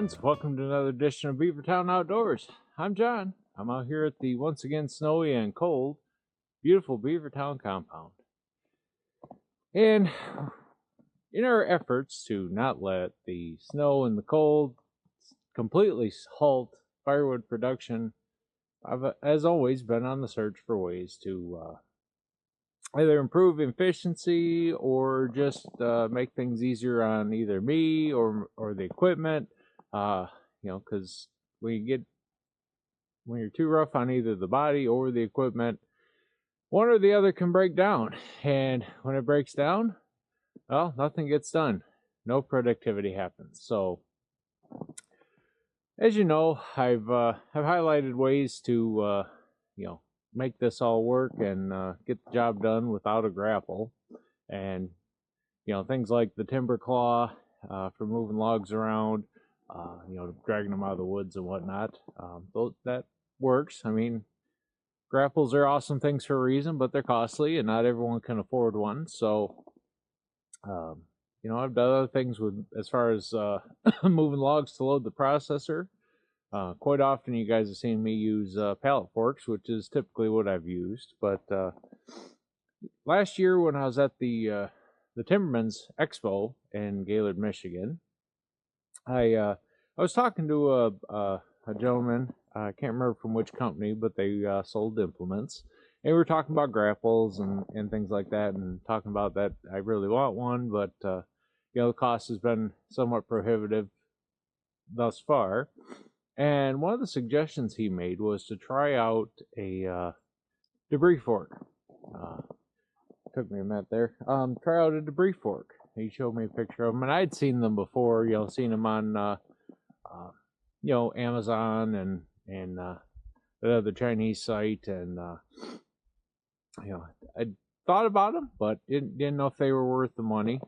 friends, welcome to another edition of Beavertown Outdoors. I'm John. I'm out here at the once again snowy and cold, beautiful Beavertown compound. And in our efforts to not let the snow and the cold completely halt firewood production, I've, as always, been on the search for ways to either improve efficiency or just make things easier on either me or the equipment. Because when you're too rough on either the body or the equipment, one or the other can break down. And when it breaks down, well, nothing gets done. No productivity happens. So, as you know, I've highlighted ways to make this all work and get the job done without a grapple. And things like the timber claw for moving logs around, dragging them out of the woods and whatnot. That works. I mean, grapples are awesome things for a reason, but they're costly and not everyone can afford one. So, I've done other things with as far as moving logs to load the processor. Quite often you guys have seen me use pallet forks, which is typically what I've used. But last year when I was at the Timberman's Expo in Gaylord, Michigan, I was talking to a gentleman. I can't remember from which company, but they sold implements. And we were talking about grapples and things like that, and talking about that I really want one, but the cost has been somewhat prohibitive thus far. And one of the suggestions he made was to try out a debris fork. Took me a minute there. Try out a debris fork. He showed me a picture of them, and I'd seen them before. Seen them on Amazon and the other Chinese site, and I thought about them, but didn't know if they were worth the money.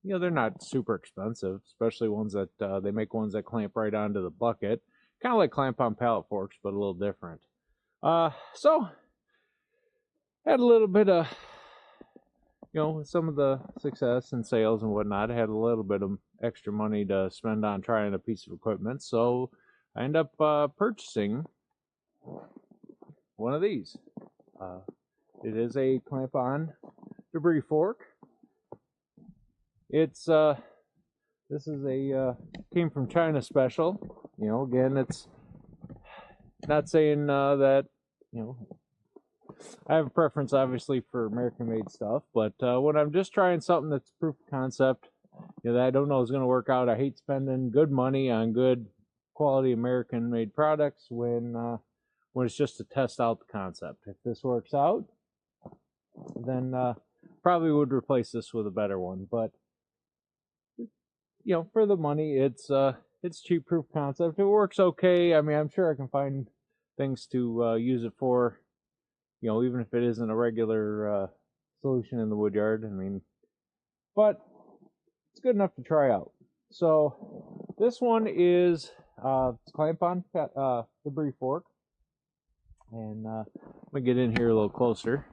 They're not super expensive, especially ones that they make ones that clamp right onto the bucket, kind of like clamp-on pallet forks, but a little different. So had a little bit of some of the success and sales and whatnot. I had a little bit of extra money to spend on trying a piece of equipment, so I ended up purchasing one of these. It is a clamp-on debris fork. It's this is a came from China special. Again, it's not saying that I have a preference obviously for American-made stuff, but when I'm just trying something that's proof of concept, that I don't know is going to work out, I hate spending good money on good quality American-made products when it's just to test out the concept. If this works out, then probably would replace this with a better one. But for the money, it's cheap proof concept. It works okay. I mean, I'm sure I can find things to use it for, even if it isn't a regular solution in the woodyard. I mean, but it's good enough to try out. So this one is clamp-on debris fork, and let me get in here a little closer.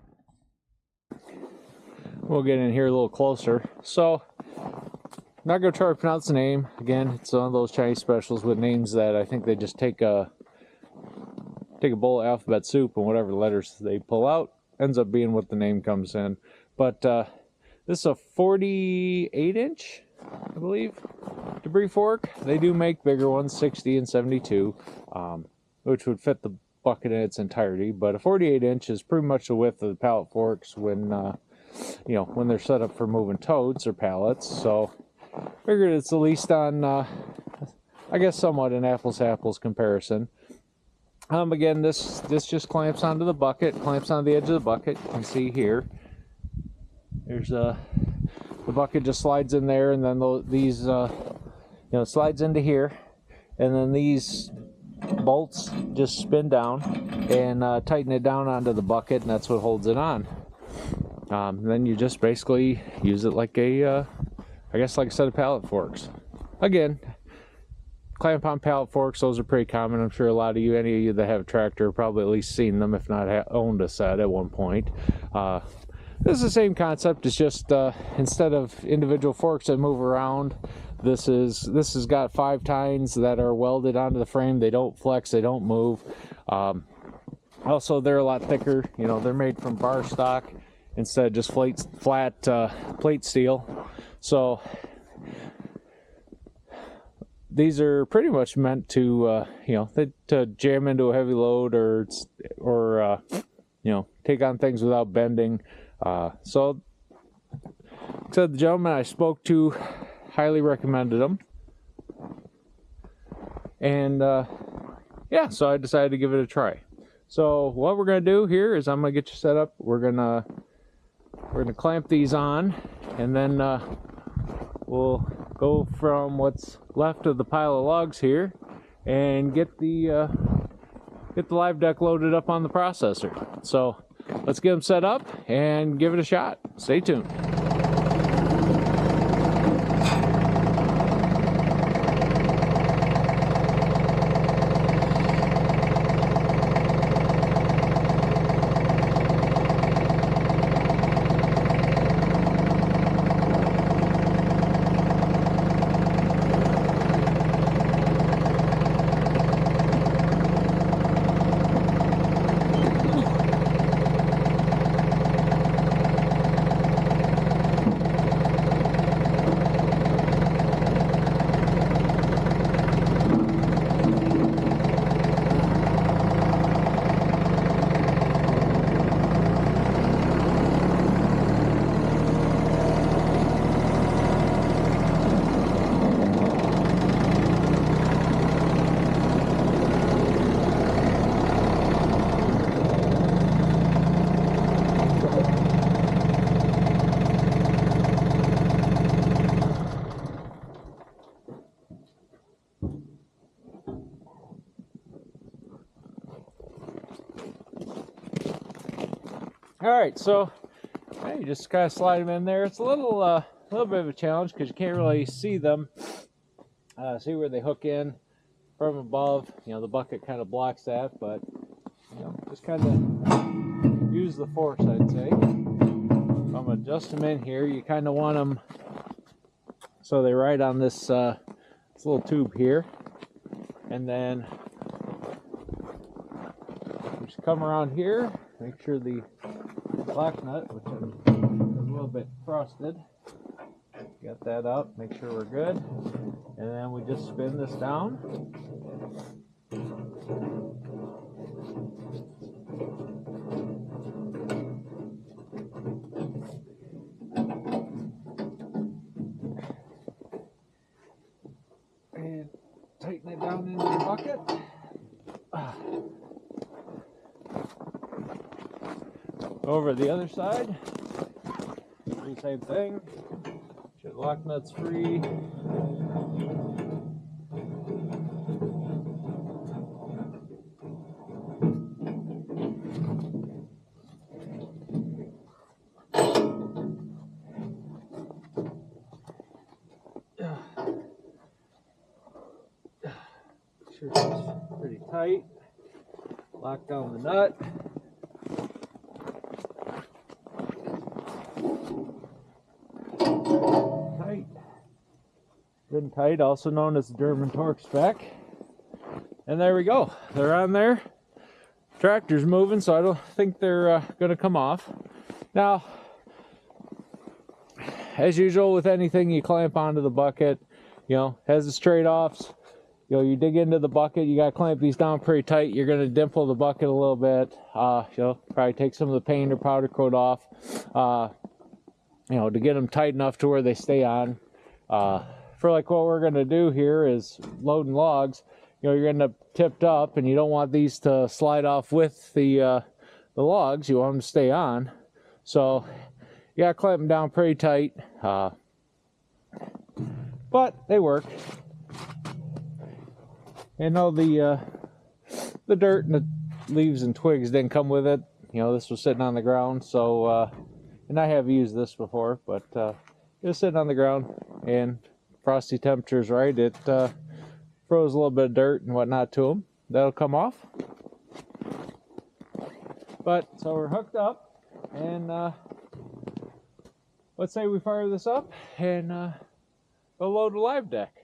We'll get in here a little closer. So I'm not going to try to pronounce the name. Again, it's one of those Chinese specials with names that I think they just take a bowl of alphabet soup and whatever letters they pull out ends up being what the name comes in. But this is a 48-inch, I believe, debris fork. They do make bigger ones, 60 and 72, which would fit the bucket in its entirety. But a 48-inch is pretty much the width of the pallet forks when when they're set up for moving totes or pallets. So figured it's at least on, I guess, somewhat an apples-to-apples comparison. Again, this just clamps onto the bucket, clamps on the edge of the bucket. You can see here. There's the bucket just slides in there, and then these slides into here, and then these bolts just spin down and tighten it down onto the bucket, and that's what holds it on. Then you just basically use it like a like a set of pallet forks. Again, clamp-on pallet forks, those are pretty common. I'm sure any of you that have a tractor have probably at least seen them, if not owned a set at one point. This is the same concept. It's just instead of individual forks that move around, This has got 5 tines that are welded onto the frame. They don't flex, they don't move. Also, they're a lot thicker. You know, they're made from bar stock instead of just flat plate steel. So these are pretty much meant to, you know, to jam into a heavy load or you know, take on things without bending. So the gentleman I spoke to highly recommended them, and yeah, so I decided to give it a try. So what we're gonna do here is I'm gonna get you set up. We're gonna clamp these on, and then we'll go from what's left of the pile of logs here and get the live deck loaded up on the processor. So let's get them set up and give it a shot. Stay tuned. All right, so you just kind of slide them in there. It's a little bit of a challenge because you can't really see them, see where they hook in from above. You know, the bucket kind of blocks that, but you know, just kind of use the force, I'd say. I'm gonna adjust them in here. You kind of want them so they ride on this little tube here, and then just come around here. Make sure the lock nut, which is a little bit frosted, get that up, make sure we're good, and then we just spin this down. And tighten it down into the bucket. Over the other side, do the same thing. Get lock nuts free. Sure it's pretty tight. Lock down the nut. Good and tight, also known as the German torque spec. And there we go. They're on there. Tractor's moving, so I don't think they're going to come off. Now, as usual with anything you clamp onto the bucket, you know, has its trade-offs. You know, you dig into the bucket, you got to clamp these down pretty tight. You're going to dimple the bucket a little bit. You know, probably take some of the paint or powder coat off. You know, to get them tight enough to where they stay on. For like what we're going to do here is loading logs. You know, you're going to tipped up, and you don't want these to slide off with the logs. You want them to stay on. So you got to clamp them down pretty tight. But they work. And all the dirt and the leaves and twigs didn't come with it. You know, this was sitting on the ground. So, and I have used this before, but it was sitting on the ground, and frosty temperatures, right? It froze a little bit of dirt and whatnot to them. That'll come off. But so we're hooked up, and let's say we fire this up and Unload the live deck.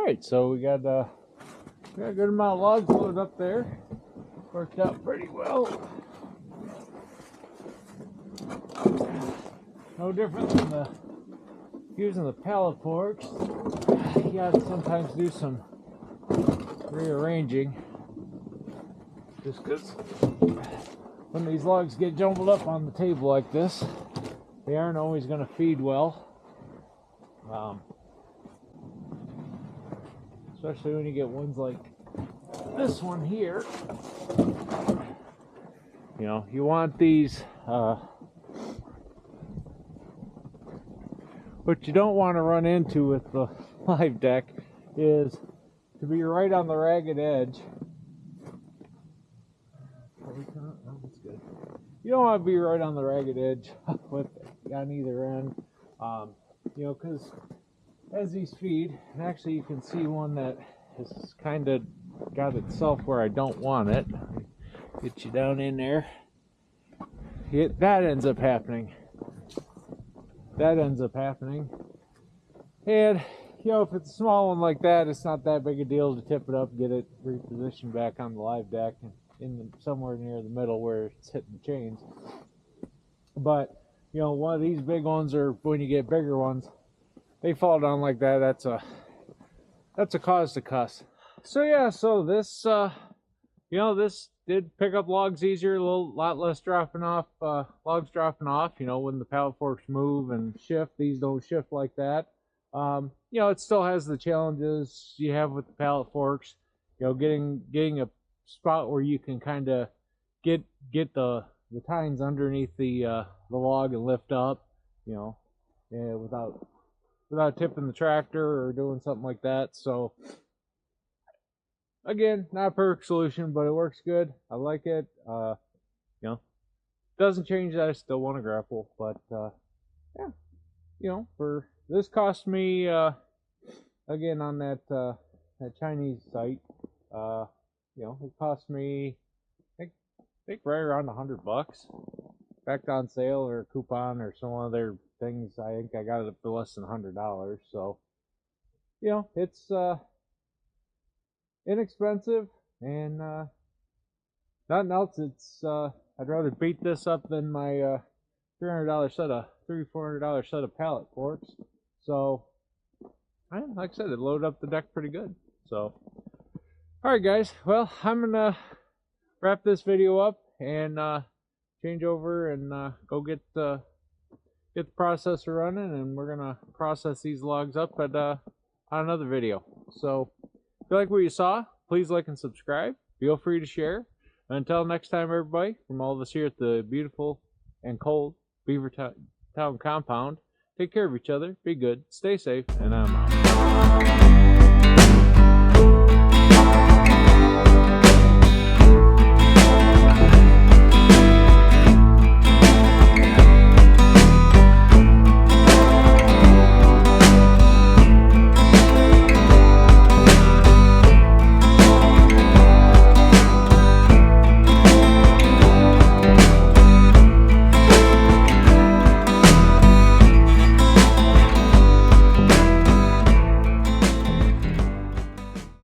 Alright, so we got a good amount of logs loaded up there. Worked out pretty well. No different than using the pallet forks. You gotta sometimes do some rearranging. Just because when these logs get jumbled up on the table like this, they aren't always going to feed well. Especially when you get ones like this one here. You know, you want these, what you don't want to run into with the live deck is to be right on the ragged edge. You don't want to be right on the ragged edge with on either end, you know, because as these feed, and actually you can see one that has kind of got itself where I don't want it. Get you down in there. That ends up happening. That ends up happening. And, you know, if it's a small one like that, it's not that big a deal to tip it up, get it repositioned back on the live deck and somewhere near the middle where it's hitting the chains. But, you know, one of these big ones, or when you get bigger ones, they fall down like that. That's a cause to cuss. So yeah, so this, you know, this did pick up logs easier, a lot less dropping off, logs dropping off. You know, when the pallet forks move and shift, these don't shift like that. You know, it still has the challenges you have with the pallet forks. You know, getting a spot where you can kind of get the tines underneath the log and lift up, you know, without tipping the tractor or doing something like that. So again, not a perfect solution, but it works good. I like it. You know, doesn't change that I still want to grapple, but yeah, you know, for this cost me again on that Chinese site, you know, it cost me I think right around $100. Backed on sale or coupon or some other things. I think I got it for less than $100. So, you know, it's inexpensive and nothing else. It's I'd rather beat this up than my $400 set of pallet forks. So, like I said, it loaded up the deck pretty good. So, all right, guys. Well, I'm gonna wrap this video up and change over and go get the processor running, and we're gonna process these logs up at on another video. So if you like what you saw, please like and subscribe. Feel free to share. Until next time, everybody, from all of us here at the beautiful and cold Beaver Town compound, take care of each other, be good, stay safe, and I'm out.